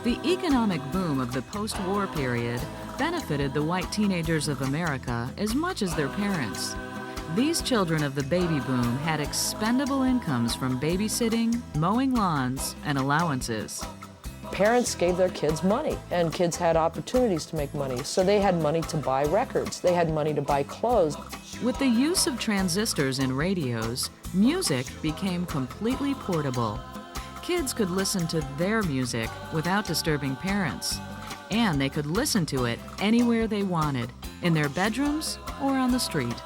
The economic boom of the post-war period benefited the white teenagers of America as much as their parents. These children of the baby boom had expendable incomes from babysitting, mowing lawns, and allowances. Parents gave their kids money, and kids had opportunities to make money. So they had money to buy records, they had money to buy clothes. With the use of transistors in radios, music became completely portable. Kids could listen to their music without disturbing parents, and they could listen to it anywhere they wanted, in their bedrooms or on the street.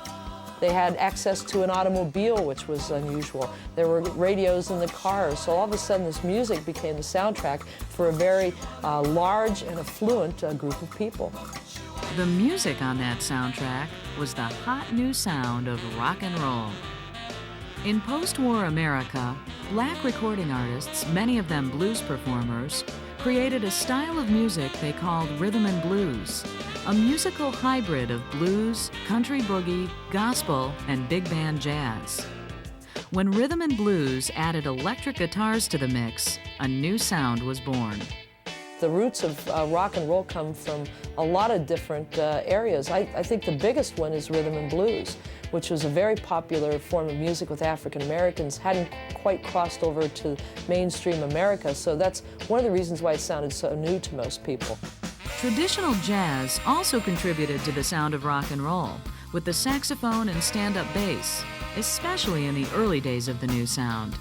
They had access to an automobile, which was unusual. There were radios in the cars, so all of a sudden this music became the soundtrack for a very large and affluent group of people. The music on that soundtrack was the hot new sound of rock and roll. In post-war America, black recording artists, many of them blues performers, created a style of music they called rhythm and blues, a musical hybrid of blues, country boogie, gospel, and big band jazz. When rhythm and blues added electric guitars to the mix, a new sound was born. The roots of rock and roll come from a lot of different areas. I think the biggest one is rhythm and blues, which was a very popular form of music with African Americans, hadn't quite crossed over to mainstream America, so that's one of the reasons why it sounded so new to most people. Traditional jazz also contributed to the sound of rock and roll, with the saxophone and stand-up bass, especially in the early days of the new sound.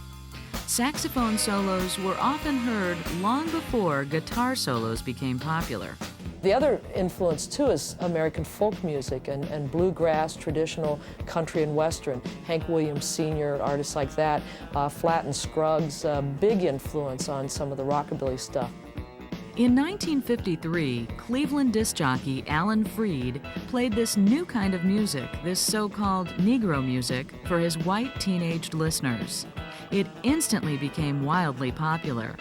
Saxophone solos were often heard long before guitar solos became popular. The other influence, too, is American folk music and bluegrass, traditional country and western. Hank Williams Sr., artists like that, Flatt and Scruggs, big influence on some of the rockabilly stuff. In 1953, Cleveland disc jockey Alan Freed played this new kind of music, this so-called Negro music, for his white teenaged listeners. It instantly became wildly popular.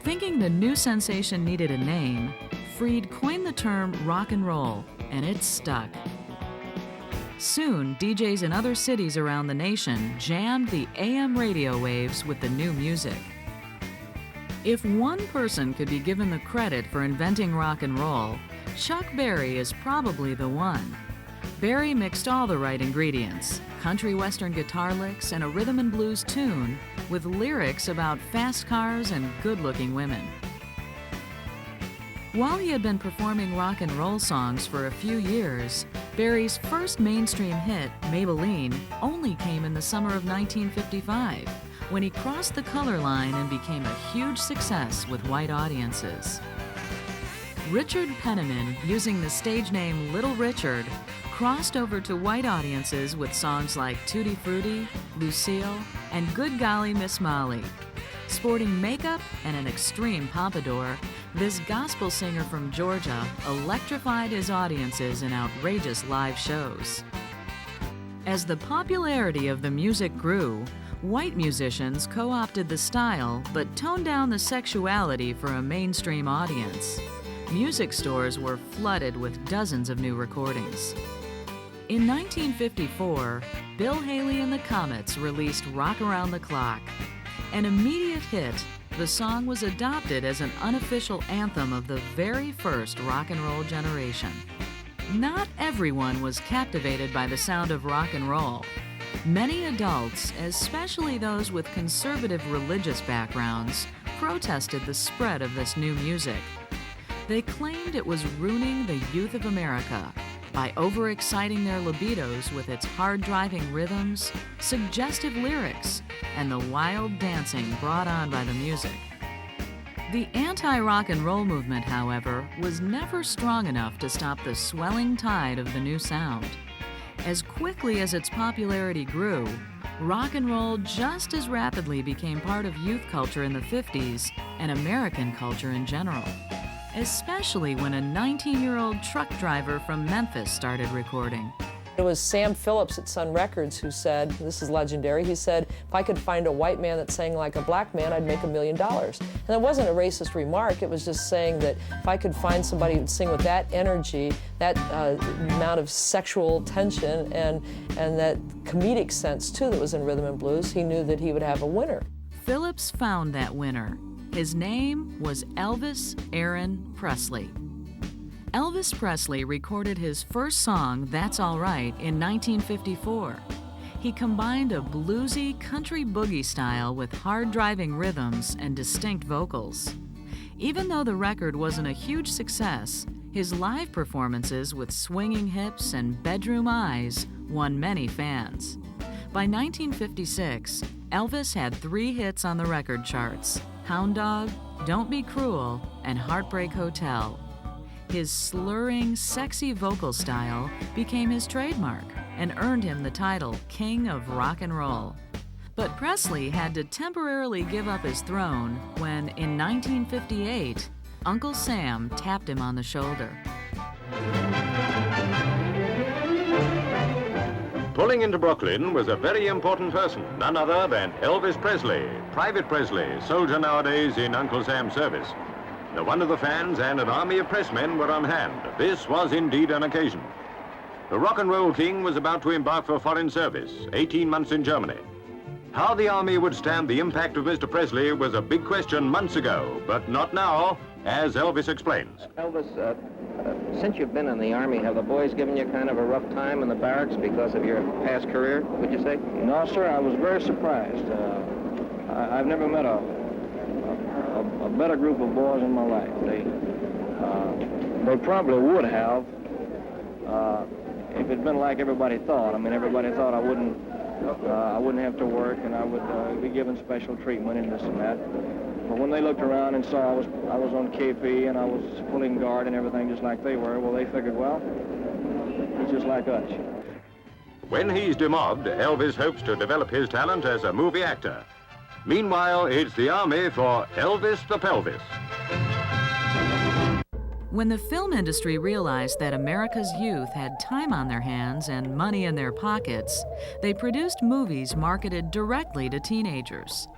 Thinking the new sensation needed a name, Freed coined the term rock and roll, and it stuck. Soon, DJs in other cities around the nation jammed the AM radio waves with the new music. If one person could be given the credit for inventing rock and roll, Chuck Berry is probably the one. Berry mixed all the right ingredients, country western guitar licks and a rhythm and blues tune with lyrics about fast cars and good-looking women. While he had been performing rock and roll songs for a few years, Berry's first mainstream hit, Maybelline, only came in the summer of 1955, when he crossed the color line and became a huge success with white audiences. Richard Penniman, using the stage name Little Richard, crossed over to white audiences with songs like Tutti Frutti, Lucille, and Good Golly Miss Molly. Sporting makeup and an extreme pompadour, this gospel singer from Georgia electrified his audiences in outrageous live shows. As the popularity of the music grew, white musicians co-opted the style but toned down the sexuality for a mainstream audience. Music stores were flooded with dozens of new recordings. In 1954, Bill Haley and the Comets released Rock Around the Clock. An immediate hit, the song was adopted as an unofficial anthem of the very first rock and roll generation. Not everyone was captivated by the sound of rock and roll. Many adults, especially those with conservative religious backgrounds, protested the spread of this new music. They claimed it was ruining the youth of America by overexciting their libidos with its hard-driving rhythms, suggestive lyrics, and the wild dancing brought on by the music. The anti-rock and roll movement, however, was never strong enough to stop the swelling tide of the new sound. As quickly as its popularity grew, rock and roll just as rapidly became part of youth culture in the 50s and American culture in general, especially when a 19-year-old truck driver from Memphis started recording. It was Sam Phillips at Sun Records who said, this is legendary, he said, if I could find a white man that sang like a black man, I'd make $1 million. And it wasn't a racist remark, it was just saying that if I could find somebody who'd sing with that energy, that amount of sexual tension and that comedic sense too that was in rhythm and blues, he knew that he would have a winner. Phillips found that winner. His name was Elvis Aaron Presley. Elvis Presley recorded his first song, That's All Right, in 1954. He combined a bluesy country boogie style with hard-driving rhythms and distinct vocals. Even though the record wasn't a huge success, his live performances with swinging hips and bedroom eyes won many fans. By 1956, Elvis had 3 hits on the record charts: Hound Dog, Don't Be Cruel, and Heartbreak Hotel. His slurring, sexy vocal style became his trademark and earned him the title King of Rock and Roll. But Presley had to temporarily give up his throne when, in 1958, Uncle Sam tapped him on the shoulder. Pulling into Brooklyn was a very important person, none other than Elvis Presley, Private Presley, soldier nowadays in Uncle Sam's service. No wonder the fans and an army of pressmen were on hand. This was indeed an occasion. The rock and roll king was about to embark for foreign service, 18 months in Germany. How the army would stand the impact of Mr. Presley was a big question months ago, but not now, as Elvis explains. Elvis, since you've been in the Army, have the boys given you kind of a rough time in the barracks because of your past career, would you say? No, sir, I was very surprised. I've never met a better group of boys in my life. They probably would have if it'd been like everybody thought. I mean, everybody thought I wouldn't have to work and I would be given special treatment and this and that. But when they looked around and saw I was on KP and I was pulling guard and everything just like they were, well, they figured, well, he's just like us. When he's demobbed, Elvis hopes to develop his talent as a movie actor. Meanwhile, it's the army for Elvis the Pelvis. When the film industry realized that America's youth had time on their hands and money in their pockets, they produced movies marketed directly to teenagers.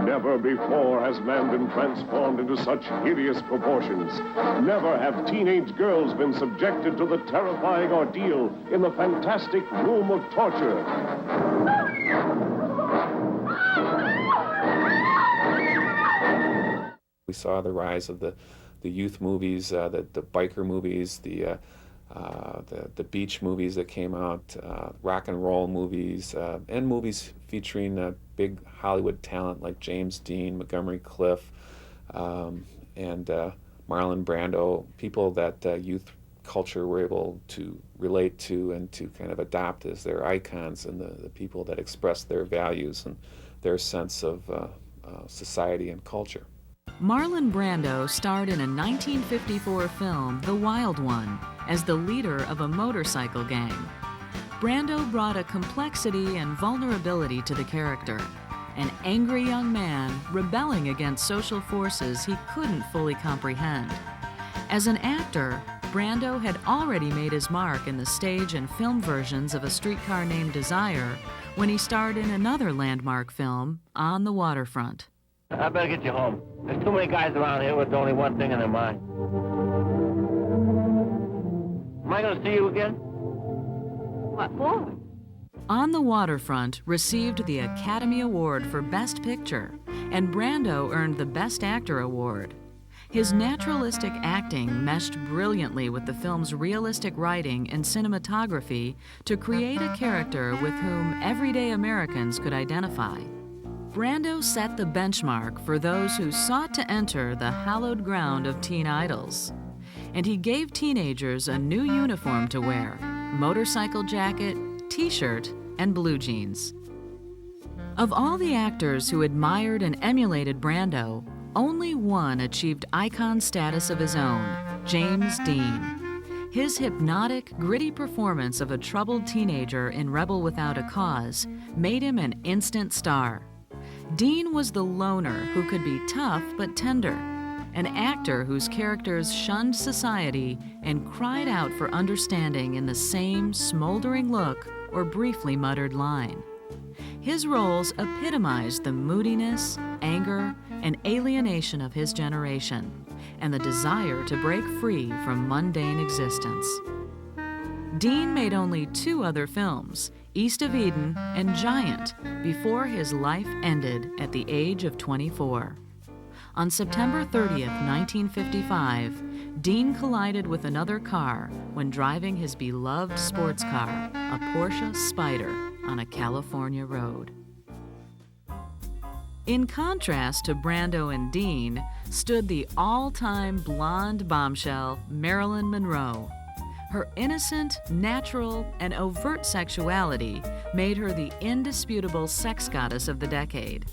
Never before has man been transformed into such hideous proportions. Never have teenage girls been subjected to the terrifying ordeal in the fantastic room of torture. We saw the rise of the youth movies, the biker movies, the beach movies that came out, rock and roll movies, and movies featuring big Hollywood talent like James Dean, Montgomery Clift, and Marlon Brando, people that youth culture were able to relate to and to kind of adopt as their icons and the people that express their values and their sense of society and culture. Marlon Brando starred in a 1954 film, The Wild One, as the leader of a motorcycle gang. Brando brought a complexity and vulnerability to the character, an angry young man rebelling against social forces he couldn't fully comprehend. As an actor, Brando had already made his mark in the stage and film versions of A Streetcar Named Desire when he starred in another landmark film, On the Waterfront. I better get you home. There's too many guys around here with only one thing in their mind. Am I going to see you again? What for? On the Waterfront received the Academy Award for Best Picture, and Brando earned the Best Actor award. His naturalistic acting meshed brilliantly with the film's realistic writing and cinematography to create a character with whom everyday Americans could identify. Brando set the benchmark for those who sought to enter the hallowed ground of teen idols. And he gave teenagers a new uniform to wear: motorcycle jacket, t-shirt, and blue jeans. Of all the actors who admired and emulated Brando, only one achieved icon status of his own: James Dean. His hypnotic, gritty performance of a troubled teenager in Rebel Without a Cause made him an instant star. Dean was the loner who could be tough but tender, an actor whose characters shunned society and cried out for understanding in the same smoldering look or briefly muttered line. His roles epitomized the moodiness, anger, and alienation of his generation, and the desire to break free from mundane existence. Dean made only 2 other films, East of Eden and Giant, before his life ended at the age of 24. On September 30th, 1955, Dean collided with another car when driving his beloved sports car, a Porsche Spyder, on a California road. In contrast to Brando and Dean stood the all-time blonde bombshell Marilyn Monroe. Her innocent, natural, and overt sexuality made her the indisputable sex goddess of the decade.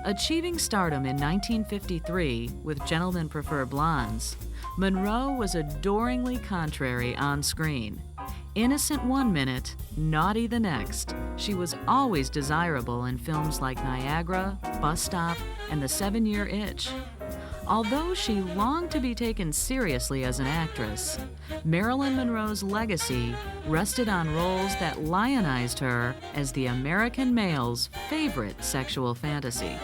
Achieving stardom in 1953 with Gentlemen Prefer Blondes, Monroe was adoringly contrary on screen. Innocent one minute, naughty the next, she was always desirable in films like Niagara, Bus Stop, and The 7-Year Itch. Although she longed to be taken seriously as an actress, Marilyn Monroe's legacy rested on roles that lionized her as the American male's favorite sexual fantasy.